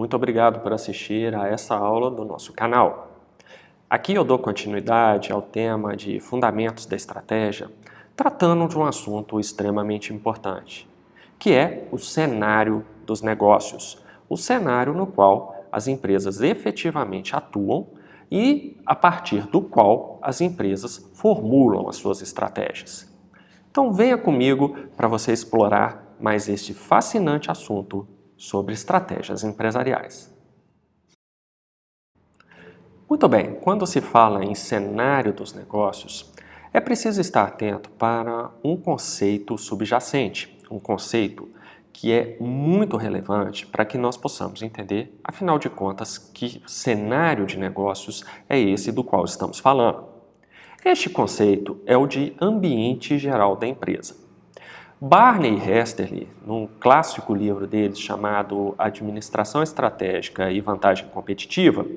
muito obrigado por assistir a essa aula do nosso canal. Aqui eu dou continuidade ao tema de Fundamentos da Estratégia, tratando de um assunto extremamente importante, que é o cenário dos negócios, o cenário no qual as empresas efetivamente atuam e a partir do qual as empresas formulam as suas estratégias. Então venha comigo para você explorar mais este fascinante assunto sobre estratégias empresariais. Muito bem, quando se fala em cenário dos negócios, é preciso estar atento para um conceito subjacente, um conceito que é muito relevante para que nós possamos entender, afinal de contas, que cenário de negócios é esse do qual estamos falando. Este conceito é o de ambiente geral da empresa. Barney e Hesterly, num clássico livro deles chamado Administração Estratégica e Vantagem Competitiva,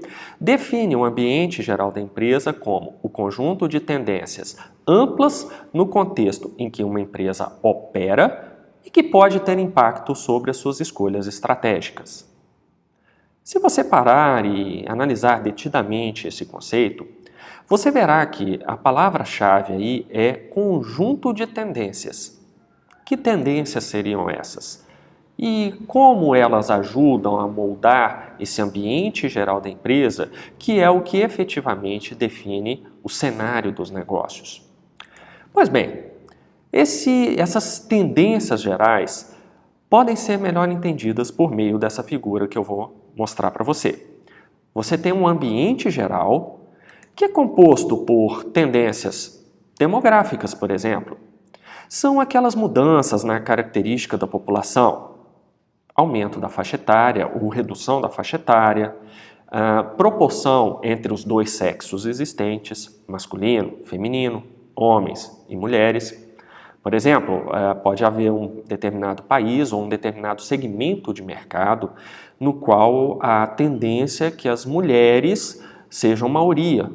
define o ambiente geral da empresa como o conjunto de tendências amplas no contexto em que uma empresa opera e que pode ter impacto sobre as suas escolhas estratégicas. Se você parar e analisar detidamente esse conceito, você verá que a palavra-chave aí é conjunto de tendências. Que tendências seriam essas? E como elas ajudam a moldar esse ambiente geral da empresa, que é o que efetivamente define o cenário dos negócios? Pois bem, essas tendências gerais podem ser melhor entendidas por meio dessa figura que eu vou mostrar para você. Você tem um ambiente geral que é composto por tendências demográficas, por exemplo. São aquelas mudanças na característica da população, aumento da faixa etária ou redução da faixa etária, proporção entre os dois sexos existentes, masculino, feminino, homens e mulheres. Por exemplo, pode haver um determinado país ou um determinado segmento de mercado no qual a tendência é que as mulheres sejam maioria,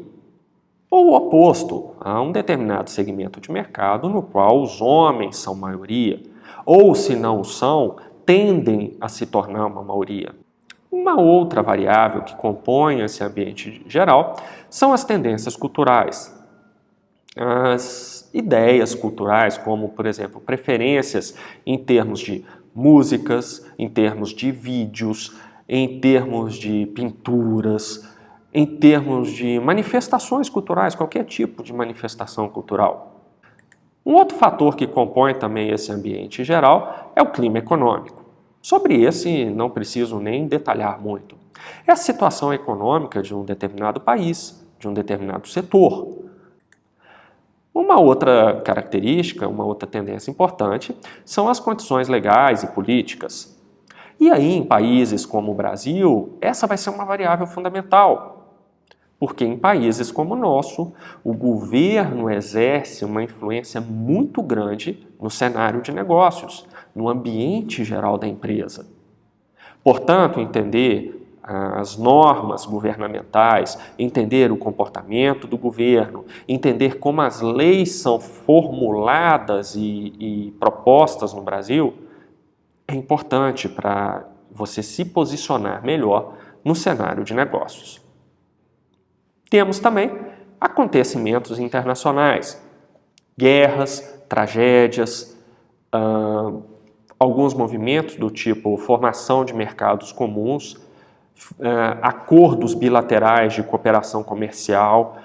ou o oposto, a um determinado segmento de mercado no qual os homens são maioria, ou se não o são, tendem a se tornar uma maioria. Uma outra variável que compõe esse ambiente geral são as tendências culturais. As ideias culturais, como, por exemplo, preferências em termos de músicas, em termos de vídeos, em termos de pinturas, em termos de manifestações culturais, qualquer tipo de manifestação cultural. Um outro fator que compõe também esse ambiente geral é o clima econômico. Sobre esse não preciso nem detalhar muito. É a situação econômica de um determinado país, de um determinado setor. Uma outra característica, uma outra tendência importante são as condições legais e políticas. E aí, em países como o Brasil, essa vai ser uma variável fundamental. Porque em países como o nosso, o governo exerce uma influência muito grande no cenário de negócios, no ambiente geral da empresa. Portanto, entender as normas governamentais, entender o comportamento do governo, entender como as leis são formuladas e propostas no Brasil, é importante para você se posicionar melhor no cenário de negócios. Temos também acontecimentos internacionais, guerras, tragédias, alguns movimentos do tipo formação de mercados comuns, acordos bilaterais de cooperação comercial,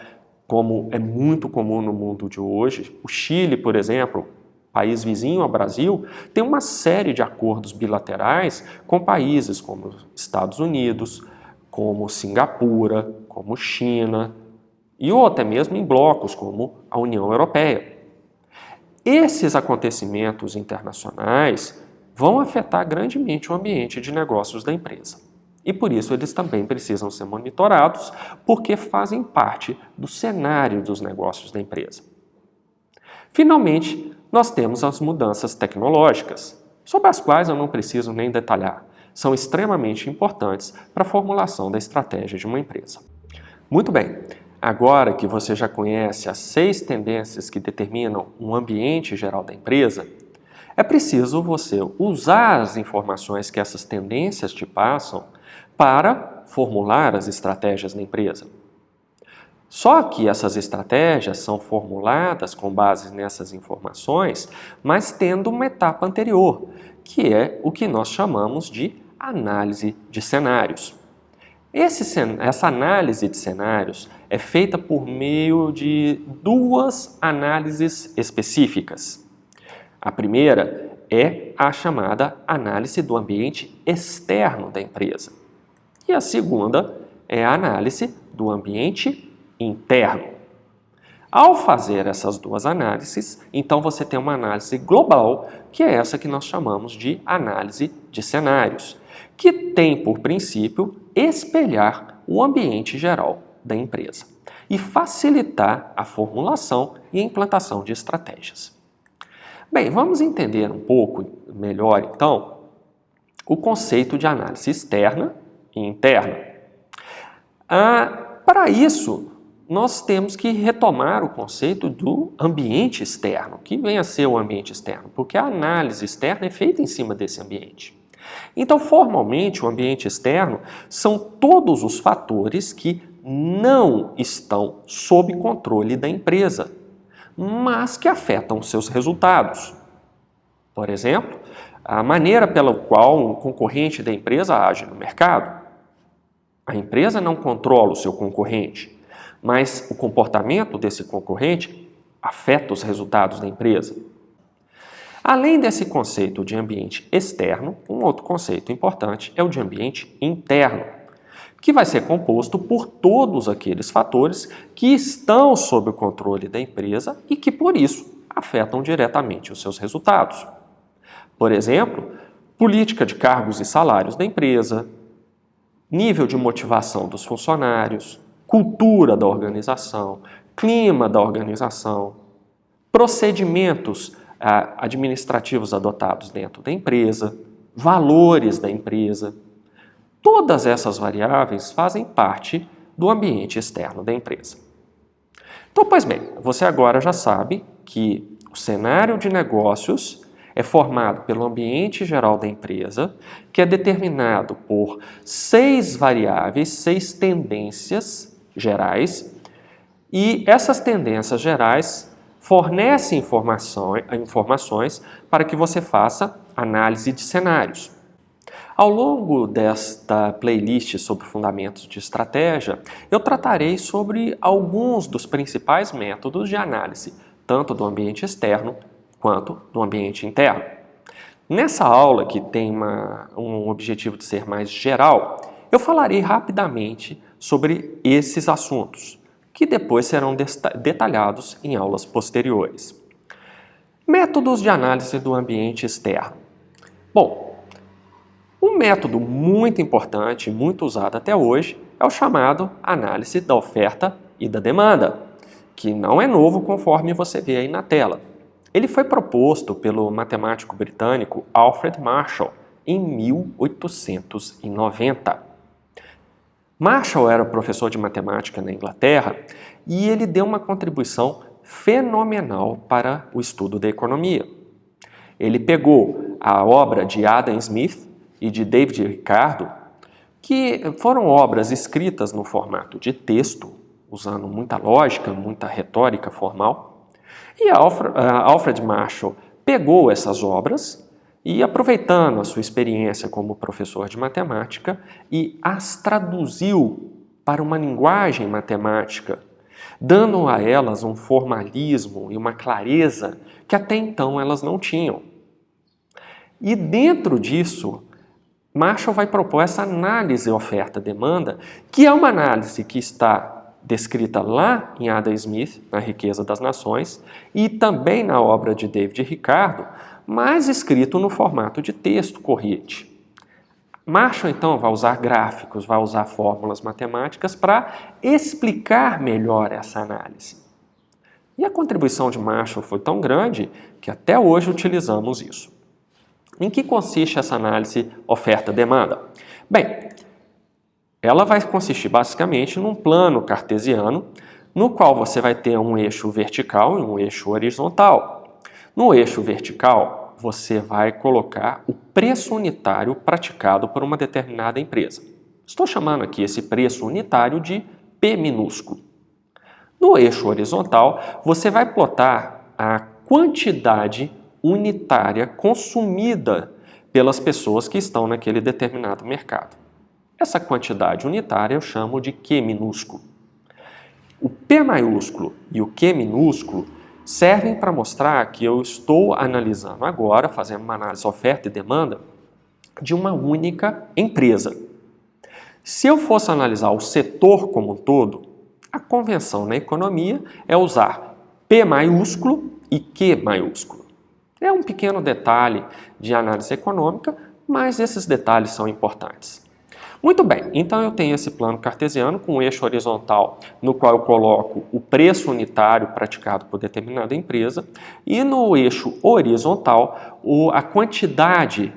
como é muito comum no mundo de hoje. O Chile, por exemplo, país vizinho ao Brasil, tem uma série de acordos bilaterais com países como Estados Unidos, como Singapura, como China, ou até mesmo em blocos como a União Europeia. Esses acontecimentos internacionais vão afetar grandemente o ambiente de negócios da empresa. E por isso eles também precisam ser monitorados, porque fazem parte do cenário dos negócios da empresa. Finalmente, nós temos as mudanças tecnológicas, sobre as quais eu não preciso nem detalhar. São extremamente importantes para a formulação da estratégia de uma empresa. Muito bem, agora que você já conhece as 6 tendências que determinam um ambiente geral da empresa, é preciso você usar as informações que essas tendências te passam para formular as estratégias da empresa. Só que essas estratégias são formuladas com base nessas informações, mas tendo uma etapa anterior, que é o que nós chamamos de análise de cenários. Essa análise de cenários é feita por meio de duas análises específicas. A primeira é a chamada análise do ambiente externo da empresa. E a segunda é a análise do ambiente interno. Ao fazer essas duas análises, então você tem uma análise global, que é essa que nós chamamos de análise de cenários, que tem por princípio espelhar o ambiente geral da empresa e facilitar a formulação e implantação de estratégias. Bem, vamos entender um pouco melhor então o conceito de análise externa e interna. Para isso, nós temos que retomar o conceito do ambiente externo, que vem a ser o ambiente externo, porque a análise externa é feita em cima desse ambiente. Então, formalmente, o ambiente externo são todos os fatores que não estão sob controle da empresa, mas que afetam seus resultados. Por exemplo, a maneira pela qual um concorrente da empresa age no mercado. A empresa não controla o seu concorrente, mas o comportamento desse concorrente afeta os resultados da empresa. Além desse conceito de ambiente externo, um outro conceito importante é o de ambiente interno, que vai ser composto por todos aqueles fatores que estão sob o controle da empresa e que, por isso, afetam diretamente os seus resultados. Por exemplo, política de cargos e salários da empresa, nível de motivação dos funcionários, cultura da organização, clima da organização, procedimentos administrativos adotados dentro da empresa, valores da empresa. Todas essas variáveis fazem parte do ambiente externo da empresa. Então, pois bem, você agora já sabe que o cenário de negócios é formado pelo ambiente geral da empresa, que é determinado por 6 variáveis, 6 tendências gerais, e essas tendências gerais fornecem informações para que você faça análise de cenários. Ao longo desta playlist sobre fundamentos de estratégia, eu tratarei sobre alguns dos principais métodos de análise, tanto do ambiente externo quanto do ambiente interno. Nessa aula, que tem um objetivo de ser mais geral, eu falarei rapidamente sobre esses assuntos, que depois serão detalhados em aulas posteriores. Métodos de análise do ambiente externo. Bom, um método muito importante e muito usado até hoje é o chamado análise da oferta e da demanda, que não é novo conforme você vê aí na tela. Ele foi proposto pelo matemático britânico Alfred Marshall em 1890. Marshall era professor de matemática na Inglaterra e ele deu uma contribuição fenomenal para o estudo da economia. Ele pegou a obra de Adam Smith e de David Ricardo, que foram obras escritas no formato de texto, usando muita lógica, muita retórica formal, e Alfred Marshall pegou essas obras e, aproveitando a sua experiência como professor de matemática, e as traduziu para uma linguagem matemática, dando a elas um formalismo e uma clareza que até então elas não tinham. E dentro disso, Marshall vai propor essa análise oferta-demanda, que é uma análise que está descrita lá em Adam Smith, na Riqueza das Nações, e também na obra de David Ricardo, mas escrito no formato de texto corrente. Marshall, então, vai usar gráficos, vai usar fórmulas matemáticas para explicar melhor essa análise. E a contribuição de Marshall foi tão grande que até hoje utilizamos isso. Em que consiste essa análise oferta-demanda? Bem, ela vai consistir basicamente num plano cartesiano, no qual você vai ter um eixo vertical e um eixo horizontal. No eixo vertical, você vai colocar o preço unitário praticado por uma determinada empresa. Estou chamando aqui esse preço unitário de P minúsculo. No eixo horizontal, você vai plotar a quantidade unitária consumida pelas pessoas que estão naquele determinado mercado. Essa quantidade unitária eu chamo de Q minúsculo. O P maiúsculo e o Q minúsculo servem para mostrar que eu estou analisando agora, fazendo uma análise oferta e demanda, de uma única empresa. Se eu fosse analisar o setor como um todo, a convenção na economia é usar P maiúsculo e Q maiúsculo. É um pequeno detalhe de análise econômica, mas esses detalhes são importantes. Muito bem, então eu tenho esse plano cartesiano com um eixo horizontal no qual eu coloco o preço unitário praticado por determinada empresa e no eixo horizontal a quantidade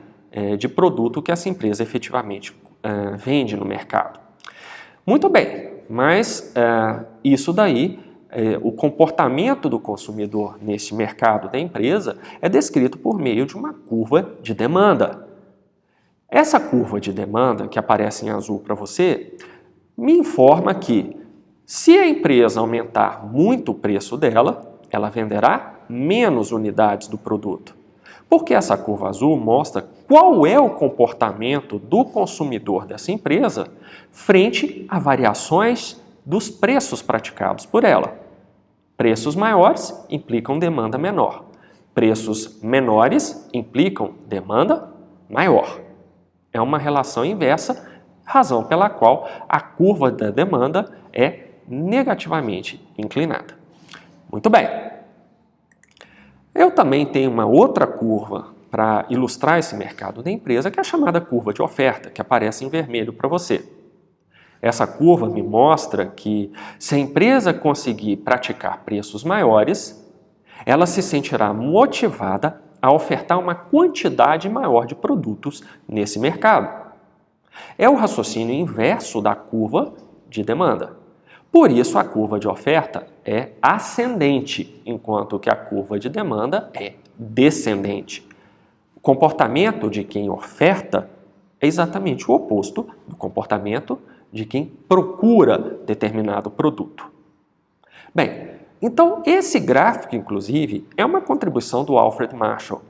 de produto que essa empresa efetivamente vende no mercado. Muito bem, mas isso daí, o comportamento do consumidor nesse mercado da empresa é descrito por meio de uma curva de demanda. Essa curva de demanda, que aparece em azul para você, me informa que se a empresa aumentar muito o preço dela, ela venderá menos unidades do produto. Porque essa curva azul mostra qual é o comportamento do consumidor dessa empresa frente a variações dos preços praticados por ela. Preços maiores implicam demanda menor. Preços menores implicam demanda maior. É uma relação inversa, razão pela qual a curva da demanda é negativamente inclinada. Muito bem. Eu também tenho uma outra curva para ilustrar esse mercado da empresa, que é a chamada curva de oferta, que aparece em vermelho para você. Essa curva me mostra que se a empresa conseguir praticar preços maiores, ela se sentirá motivada a ofertar uma quantidade maior de produtos nesse mercado. É o raciocínio inverso da curva de demanda. Por isso, a curva de oferta é ascendente, enquanto que a curva de demanda é descendente. O comportamento de quem oferta é exatamente o oposto do comportamento de quem procura determinado produto. Bem, então esse gráfico, inclusive, é uma contribuição do Alfred Marshall.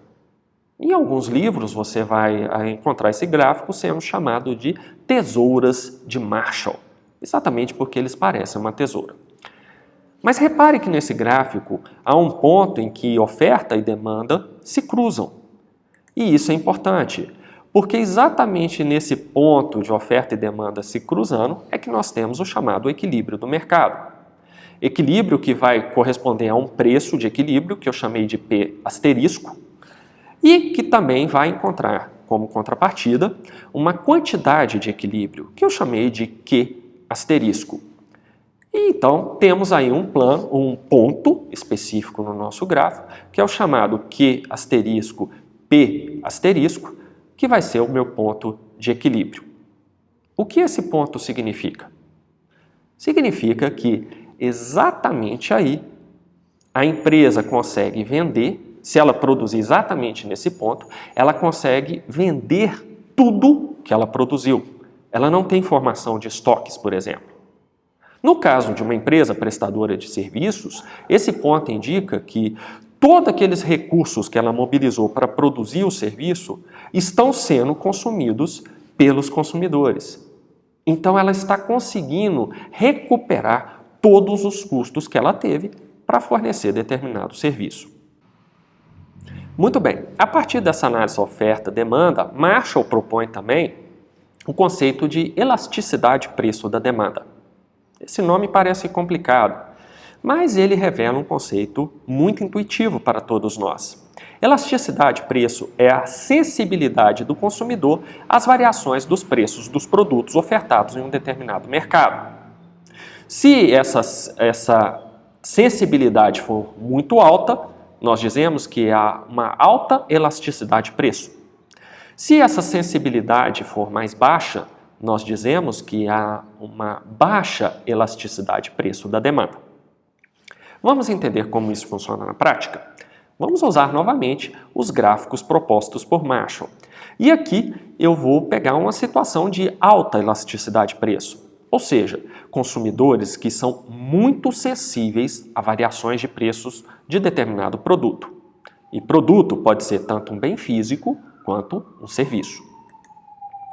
Em alguns livros você vai encontrar esse gráfico sendo chamado de tesouras de Marshall, exatamente porque eles parecem uma tesoura. Mas repare que nesse gráfico há um ponto em que oferta e demanda se cruzam. E isso é importante, porque exatamente nesse ponto de oferta e demanda se cruzando é que nós temos o chamado equilíbrio do mercado. Equilíbrio que vai corresponder a um preço de equilíbrio, que eu chamei de P asterisco, e que também vai encontrar como contrapartida uma quantidade de equilíbrio, que eu chamei de Q asterisco. E então temos aí um ponto específico no nosso gráfico, que é o chamado Q asterisco P asterisco, que vai ser o meu ponto de equilíbrio. O que esse ponto significa? Significa que exatamente aí a empresa consegue vender, se ela produzir exatamente nesse ponto, ela consegue vender tudo que ela produziu. Ela não tem formação de estoques, por exemplo. No caso de uma empresa prestadora de serviços, esse ponto indica que todos aqueles recursos que ela mobilizou para produzir o serviço estão sendo consumidos pelos consumidores. Então ela está conseguindo recuperar todos os custos que ela teve para fornecer determinado serviço. Muito bem, a partir dessa análise oferta-demanda, Marshall propõe também o conceito de elasticidade preço da demanda. Esse nome parece complicado, mas ele revela um conceito muito intuitivo para todos nós. Elasticidade preço é a sensibilidade do consumidor às variações dos preços dos produtos ofertados em um determinado mercado. Se essa sensibilidade for muito alta, nós dizemos que há uma alta elasticidade preço. Se essa sensibilidade for mais baixa, nós dizemos que há uma baixa elasticidade preço da demanda. Vamos entender como isso funciona na prática? Vamos usar novamente os gráficos propostos por Marshall. E aqui eu vou pegar uma situação de alta elasticidade de preço, ou seja, consumidores que são muito sensíveis a variações de preços de determinado produto. E produto pode ser tanto um bem físico quanto um serviço.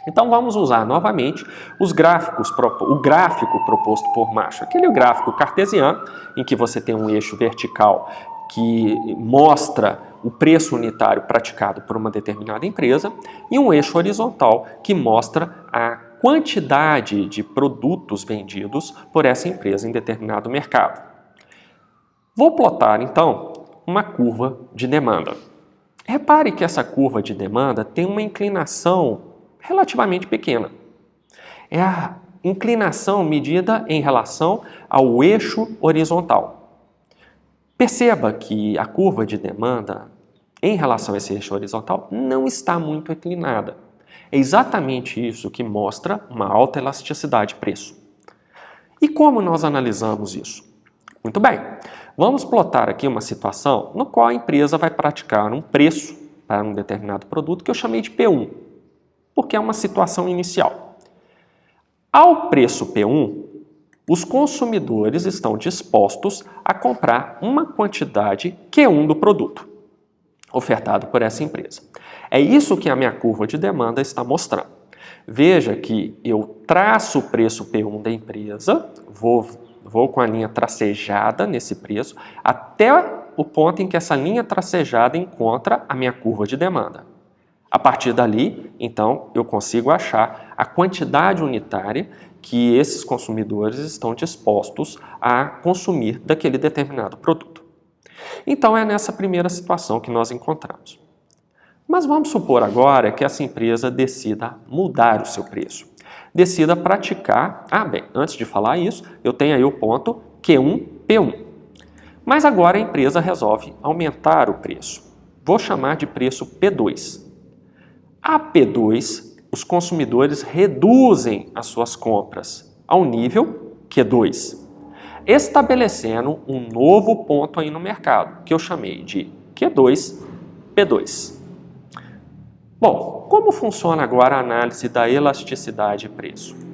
Então vamos usar novamente o gráfico proposto por Marshall, aquele gráfico cartesiano em que você tem um eixo vertical que mostra o preço unitário praticado por uma determinada empresa e um eixo horizontal que mostra a quantidade de produtos vendidos por essa empresa em determinado mercado. Vou plotar então uma curva de demanda. Repare que essa curva de demanda tem uma inclinação relativamente pequena. É a inclinação medida em relação ao eixo horizontal. Perceba que a curva de demanda em relação a esse eixo horizontal não está muito inclinada. É exatamente isso que mostra uma alta elasticidade de preço. E como nós analisamos isso? Muito bem, vamos plotar aqui uma situação no qual a empresa vai praticar um preço para um determinado produto que eu chamei de P1, porque é uma situação inicial. Ao preço P1, os consumidores estão dispostos a comprar uma quantidade Q1 do produto, ofertado por essa empresa. É isso que a minha curva de demanda está mostrando. Veja que eu traço o preço P1 da empresa, vou com a linha tracejada nesse preço, até o ponto em que essa linha tracejada encontra a minha curva de demanda. A partir dali, então, eu consigo achar a quantidade unitária que esses consumidores estão dispostos a consumir daquele determinado produto. Então, é nessa primeira situação que nós encontramos. Mas vamos supor agora que essa empresa decida mudar o seu preço. Decida praticar... antes de falar isso, eu tenho aí o ponto Q1, P1. Mas agora a empresa resolve aumentar o preço. Vou chamar de preço P2. A P2, os consumidores reduzem as suas compras ao nível Q2, estabelecendo um novo ponto aí no mercado, que eu chamei de Q2, P2. Bom, como funciona agora a análise da elasticidade de preço?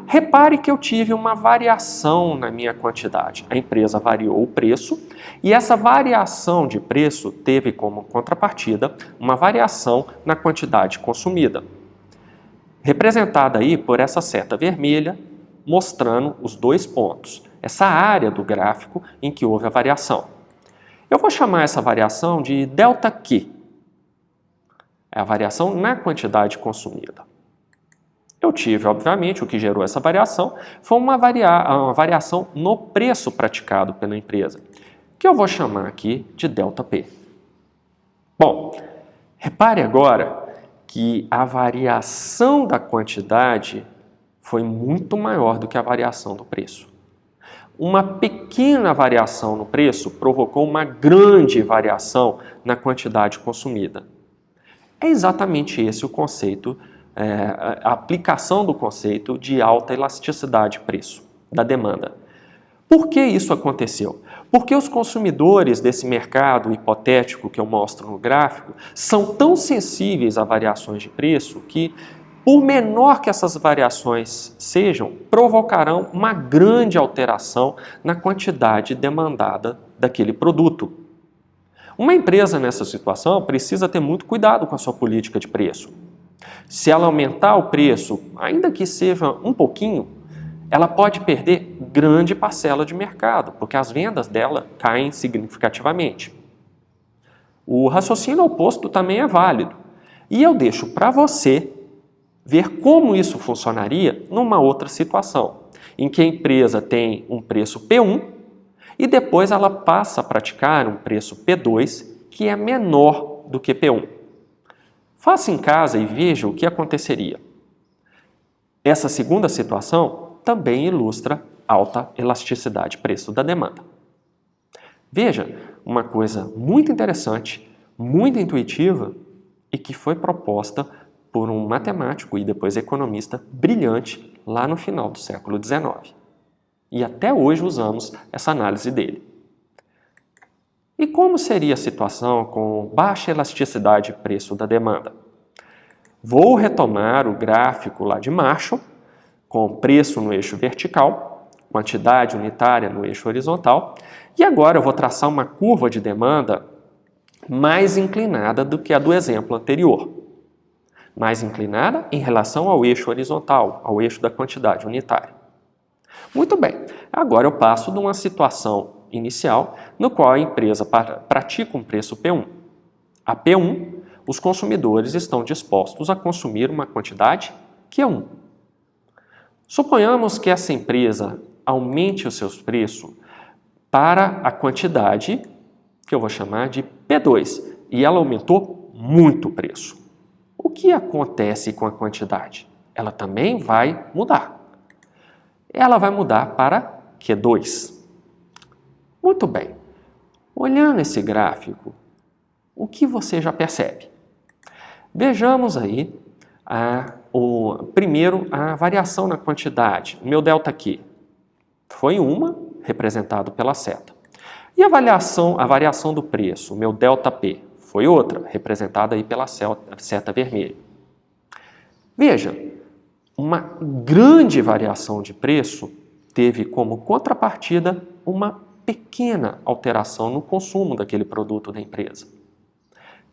Repare que eu tive uma variação na minha quantidade. A empresa variou o preço e essa variação de preço teve como contrapartida uma variação na quantidade consumida, representada aí por essa seta vermelha, mostrando os dois pontos, essa área do gráfico em que houve a variação. Eu vou chamar essa variação de ΔQ, é a variação na quantidade consumida. Eu tive, obviamente, o que gerou essa variação foi uma variação no preço praticado pela empresa, que eu vou chamar aqui de ΔP. Bom, repare agora que a variação da quantidade foi muito maior do que a variação do preço. Uma pequena variação no preço provocou uma grande variação na quantidade consumida. É exatamente esse o conceito, a aplicação do conceito de alta elasticidade de preço, da demanda. Por que isso aconteceu? Porque os consumidores desse mercado hipotético que eu mostro no gráfico são tão sensíveis a variações de preço que, por menor que essas variações sejam, provocarão uma grande alteração na quantidade demandada daquele produto. Uma empresa nessa situação precisa ter muito cuidado com a sua política de preço. Se ela aumentar o preço, ainda que seja um pouquinho, ela pode perder grande parcela de mercado, porque as vendas dela caem significativamente. O raciocínio oposto também é válido. E eu deixo para você ver como isso funcionaria numa outra situação, em que a empresa tem um preço P1 e depois ela passa a praticar um preço P2 que é menor do que P1. Faça em casa e veja o que aconteceria. Essa segunda situação também ilustra alta elasticidade de preço da demanda. Veja, uma coisa muito interessante, muito intuitiva e que foi proposta por um matemático e depois economista brilhante lá no final do século XIX. E até hoje usamos essa análise dele. E como seria a situação com baixa elasticidade de preço da demanda? Vou retomar o gráfico lá de Marshall, com preço no eixo vertical, quantidade unitária no eixo horizontal, e agora eu vou traçar uma curva de demanda mais inclinada do que a do exemplo anterior. Mais inclinada em relação ao eixo horizontal, ao eixo da quantidade unitária. Muito bem, agora eu passo de uma situação inicial no qual a empresa pratica um preço P1. A P1, os consumidores estão dispostos a consumir uma quantidade Q1. Suponhamos que essa empresa aumente os seus preços para a quantidade que eu vou chamar de P2 e ela aumentou muito o preço. O que acontece com a quantidade? Ela também vai mudar. Ela vai mudar para Q2. Muito bem. Olhando esse gráfico, o que você já percebe? Vejamos aí primeiro a variação na quantidade. O meu delta aqui foi uma, representado pela seta. E a variação do preço, o meu delta P, foi outra, representada aí pela seta vermelha. Veja, uma grande variação de preço teve como contrapartida uma pequena alteração no consumo daquele produto da empresa.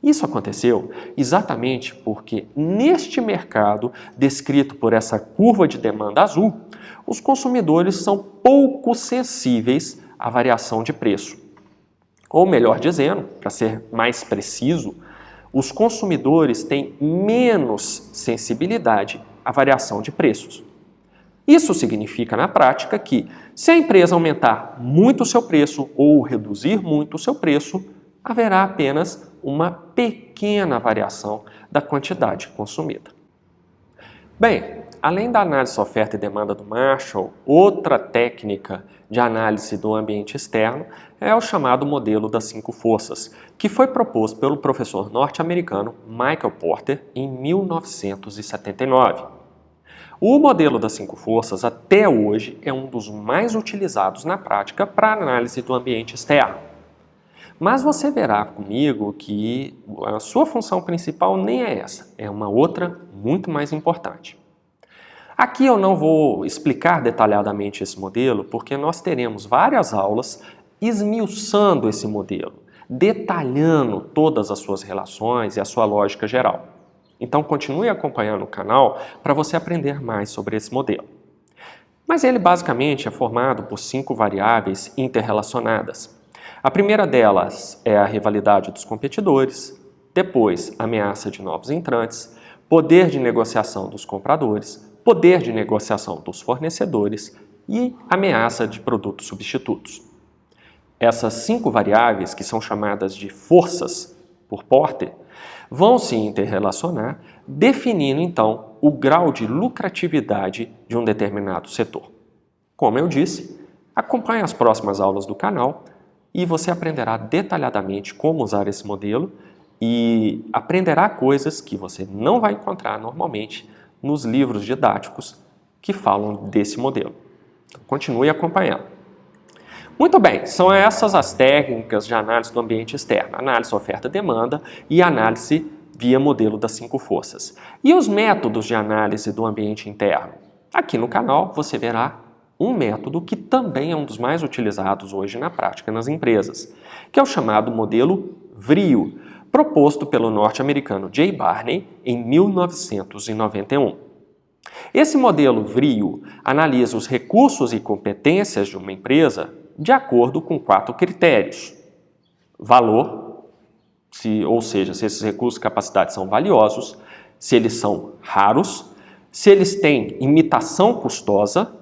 Isso aconteceu exatamente porque neste mercado descrito por essa curva de demanda azul, os consumidores são pouco sensíveis à variação de preço. Ou melhor dizendo, para ser mais preciso, os consumidores têm menos sensibilidade à variação de preços. Isso significa, na prática, que se a empresa aumentar muito o seu preço ou reduzir muito o seu preço, haverá apenas uma pequena variação da quantidade consumida. Bem, além da análise oferta e demanda do Marshall, outra técnica de análise do ambiente externo é o chamado modelo das 5 forças, que foi proposto pelo professor norte-americano Michael Porter em 1979. O modelo das 5 forças, até hoje, é um dos mais utilizados na prática para análise do ambiente externo. Mas você verá comigo que a sua função principal nem é essa, é uma outra muito mais importante. Aqui eu não vou explicar detalhadamente esse modelo, porque nós teremos várias aulas esmiuçando esse modelo, detalhando todas as suas relações e a sua lógica geral. Então continue acompanhando o canal para você aprender mais sobre esse modelo. Mas ele basicamente é formado por 5 variáveis interrelacionadas. A primeira delas é a rivalidade dos competidores, depois ameaça de novos entrantes, poder de negociação dos compradores, poder de negociação dos fornecedores e ameaça de produtos substitutos. Essas 5 variáveis, que são chamadas de forças por Porter, vão se interrelacionar, definindo então o grau de lucratividade de um determinado setor. Como eu disse, acompanhe as próximas aulas do canal e você aprenderá detalhadamente como usar esse modelo e aprenderá coisas que você não vai encontrar normalmente nos livros didáticos que falam desse modelo. Então, continue acompanhando. Muito bem, são essas as técnicas de análise do ambiente externo, análise oferta-demanda e análise via modelo das 5 forças. E os métodos de análise do ambiente interno? Aqui no canal você verá um método que também é um dos mais utilizados hoje na prática nas empresas, que é o chamado modelo VRIO, proposto pelo norte-americano Jay Barney em 1991. Esse modelo VRIO analisa os recursos e competências de uma empresa de acordo com 4 critérios. Valor, ou seja, se esses recursos e capacidades são valiosos, se eles são raros, se eles têm imitação custosa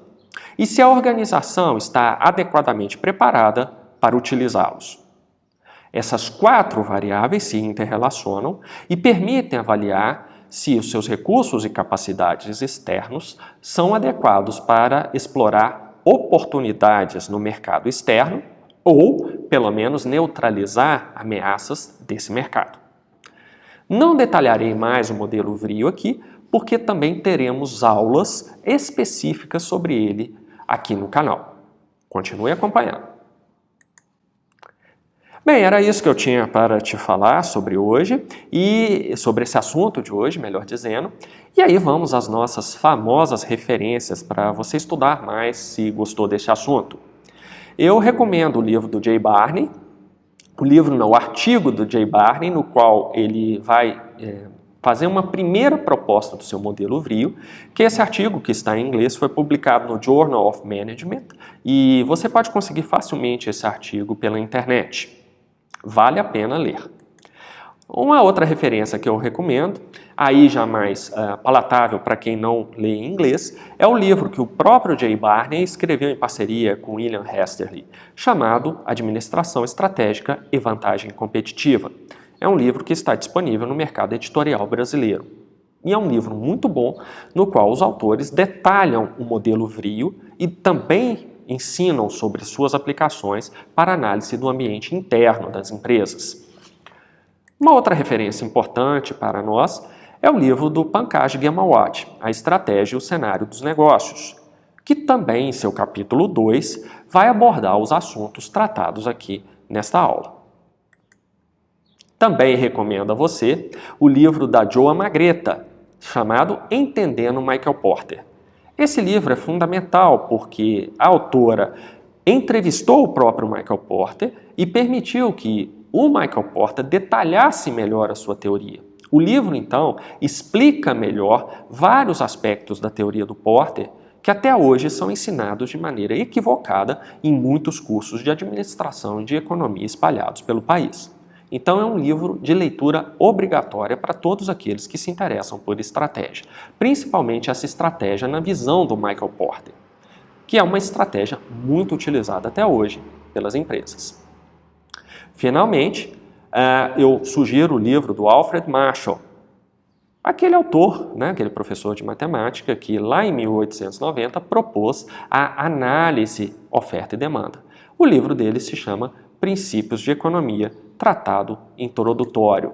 e se a organização está adequadamente preparada para utilizá-los. Essas 4 variáveis se interrelacionam e permitem avaliar se os seus recursos e capacidades externos são adequados para explorar oportunidades no mercado externo ou, pelo menos, neutralizar ameaças desse mercado. Não detalharei mais o modelo VRIO aqui, porque também teremos aulas específicas sobre ele aqui no canal. Continue acompanhando. Bem, era isso que eu tinha para te falar sobre hoje e sobre esse assunto de hoje, melhor dizendo. E aí vamos às nossas famosas referências para você estudar mais se gostou desse assunto. Eu recomendo o livro do Jay Barney, o artigo do Jay Barney, no qual ele vai fazer uma primeira proposta do seu modelo VRIO, que esse artigo, que está em inglês, foi publicado no Journal of Management e você pode conseguir facilmente esse artigo pela internet. Vale a pena ler. Uma outra referência que eu recomendo, aí já mais palatável para quem não lê em inglês, é o livro que o próprio Jay Barney escreveu em parceria com William Hesterly, chamado Administração Estratégica e Vantagem Competitiva. É um livro que está disponível no mercado editorial brasileiro. E é um livro muito bom, no qual os autores detalham o modelo VRIO e também ensinam sobre suas aplicações para análise do ambiente interno das empresas. Uma outra referência importante para nós é o livro do Pankaj Ghemawat, A Estratégia e o Cenário dos Negócios, que também, em seu capítulo 2, vai abordar os assuntos tratados aqui nesta aula. Também recomendo a você o livro da Joa Magreta, chamado Entendendo Michael Porter. Esse livro é fundamental porque a autora entrevistou o próprio Michael Porter e permitiu que o Michael Porter detalhasse melhor a sua teoria. O livro, então, explica melhor vários aspectos da teoria do Porter que até hoje são ensinados de maneira equivocada em muitos cursos de administração e de economia espalhados pelo país. Então é um livro de leitura obrigatória para todos aqueles que se interessam por estratégia, principalmente essa estratégia na visão do Michael Porter, que é uma estratégia muito utilizada até hoje pelas empresas. Finalmente, eu sugiro o livro do Alfred Marshall, aquele autor, aquele professor de matemática que lá em 1890 propôs a análise oferta e demanda. O livro dele se chama Princípios de Economia, Tratado Introdutório.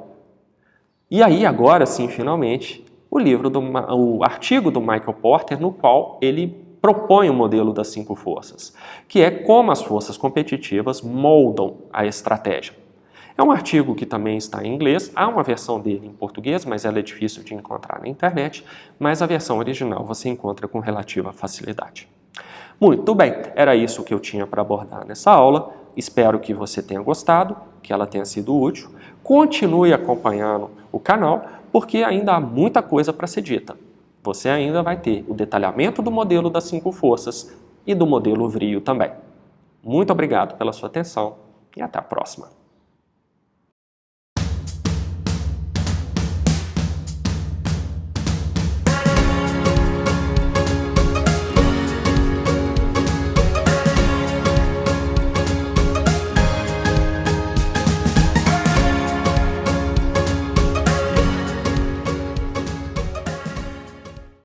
E aí, agora sim, finalmente, o artigo do Michael Porter, no qual ele propõe o modelo das 5 forças, que é como as forças competitivas moldam a estratégia. É um artigo que também está em inglês, há uma versão dele em português, mas ela é difícil de encontrar na internet, mas a versão original você encontra com relativa facilidade. Muito bem, era isso que eu tinha para abordar nessa aula. Espero que você tenha gostado, que ela tenha sido útil. Continue acompanhando o canal, porque ainda há muita coisa para ser dita. Você ainda vai ter o detalhamento do modelo das 5 forças e do modelo VRIO também. Muito obrigado pela sua atenção e até a próxima.